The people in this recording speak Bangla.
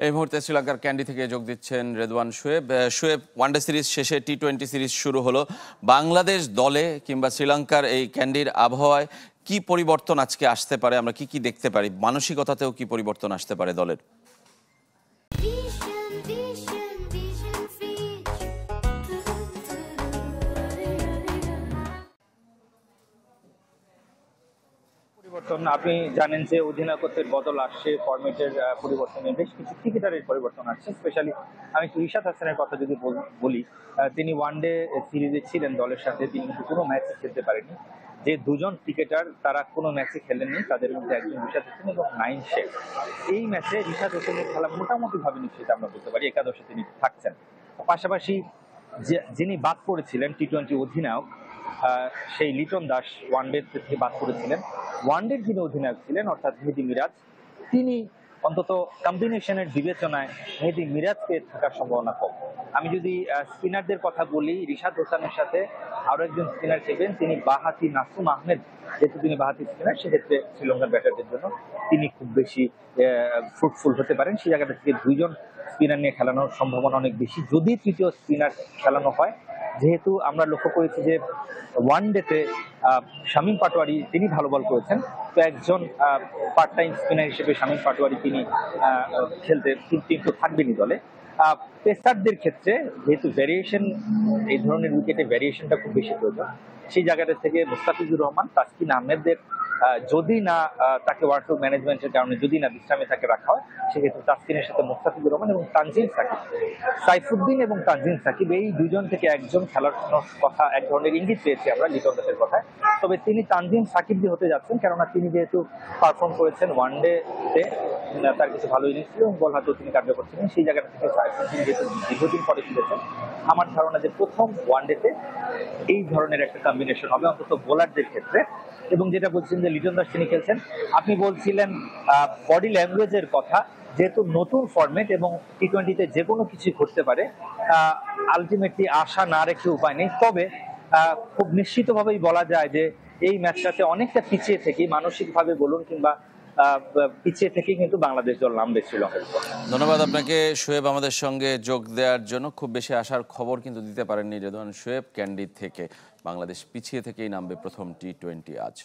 এই মুহূর্তে শ্রীলঙ্কার ক্যান্ডি থেকে যোগ দিচ্ছেন রেদওয়ান শোয়েব। শোয়েব, ওয়ানডে সিরিজ শেষে টি-20 সিরিজ শুরু হলো। বাংলাদেশ দলে কিংবা শ্রীলঙ্কার এই ক্যান্ডির আবহাওয়ায় কি পরিবর্তন আজকে আসতে পারে, আমরা কি কি দেখতে পারি, মানসিকতাতেও কি পরিবর্তন আসতে পারে দলের? পরিবর্তন আপনি জানেন যে অধিনায়কত্বের বদল আসছে, ফরম্যাটের পরিবর্তনে বেশ কিছু ক্রিকেটারের পরিবর্তন আসছে। স্পেশালি আমি একটু রিশাদ হাসানের কথা যদি বলি, তিনি ওয়ানডে সিরিজে ছিলেন দলের সাথে, তিনি কিন্তু কোনো ম্যাচে খেলতে পারেনি। যে দুজন ক্রিকেটার তারা কোনো ম্যাচে খেলেননি, তাদের মধ্যে একজন রিশাদ হোসেন এবং নাইম শেখ। এই ম্যাচে রিশাদ হোসেনের খেলা মোটামুটি ভাবে নিশ্চিত আমরা বলতে পারি, একাদশে তিনি থাকছেন। পাশাপাশি যিনি বাদ পড়েছিলেন টি-20 অধিনায়ক, সেই লিটন দাস ওয়ানডে থেকে বাদ করেছিলেন। ওয়ানডের যিনি অধিনায়ক ছিলেন অর্থাৎ মেহেদী মিরাজ, তিনি অন্তত কম্বিনেশনের বিবেচনায় মেহেদী মিরাজকে থাকার সম্ভাবনা কম। আমি যদি স্পিনারদের কথা বলি, রিশাদ হোসেনের সাথে আরো একজন স্পিনার ছিলেন, তিনি বাঁহাতি নাসুম আহমেদ। যেহেতু তিনি বাঁহাতি স্পিনার, সেক্ষেত্রে শ্রীলঙ্কার ব্যাটারদের জন্য তিনি খুব বেশি ফ্রুটফুল হতে পারেন। সেই জায়গাটা থেকে দুইজন স্পিনার নিয়ে খেলানোর সম্ভাবনা অনেক বেশি, যদি তৃতীয় স্পিনার খেলানো হয়। যেহেতু আমরা লক্ষ্য করেছি যে ওয়ানডেতে শামীম পাটোয়ারি তিনি ভালো বল করেছেন, তো একজন পার্ট টাইম স্পিনার হিসেবে শামীম পাটোয়ারি তিনি খেলতে কিন্তু থাকবেনই দলে। পেসারদের ক্ষেত্রে যেহেতু ভ্যারিয়েশন, এই ধরনের উইকেটে ভ্যারিয়েশনটা খুব বেশি প্রয়োজন, সেই জায়গাটা থেকে মুস্তাফিজুর রহমান, তাসকিন আহমেদদের যদি না তাকে ওয়ার্কআউট ম্যানেজমেন্টের কারণে যদি না বিশ্রামে তাকে রাখা হয়, সেক্ষেত্রে তাসকিনের সাথে মুস্তাফিজুর রহমান এবং তানজিম সাকিব, সাইফুদ্দিন এবং তানজিম সাকিব, এই দুজন থেকে একজন খেলার কথা এক ধরনের ইঙ্গিত পেয়েছি আমরা লিটন দাসের কথায়। তবে তিনি তানজিম সাকিব দিয়ে হতে যাচ্ছেন, কেননা তিনি যেহেতু পারফর্ম করেছেন ওয়ানডেতে, তার কিছু ভালো ইনিংস ছিল এবং বল হাতেও তিনি কার্যকর ছিলেন। সেই জায়গাটা থেকে সাইফুদ্দিন যেহেতু দীর্ঘদিন পরে ফিরেছেন, আমার ধারণা যে প্রথম ওয়ানডেতে এই ধরনের একটা কম্বিনেশন হবে অন্তত বোলারদের ক্ষেত্রে। এবং যেটা বলছেন যে লিটন দাস তিনি খেলছেন, আপনি বলছিলেন বডি ল্যাঙ্গুয়েজের কথা, যেহেতু নতুন ফরম্যাট এবং টি-20তে যে কোনো কিছু ঘটতে পারে, আলটিমেটলি আশা না রেখে উপায় নেই। তবে খুব নিশ্চিতভাবেই বলা যায় যে এই ম্যাচটাতে অনেকটা পিছিয়ে থেকে, মানসিকভাবে বলুন কিংবা পিছিয়ে থেকে কিন্তু বাংলাদেশ দল নামবে শ্রীলঙ্কার। ধন্যবাদ আপনাকে শোয়েব, আমাদের সঙ্গে যোগ দেওয়ার জন্য। খুব বেশি আশার খবর কিন্তু দিতে পারেননি রেদওয়ান শোয়েব ক্যান্ডি থেকে। বাংলাদেশ পিছিয়ে থেকেই নামবে প্রথম টি-20 আজ।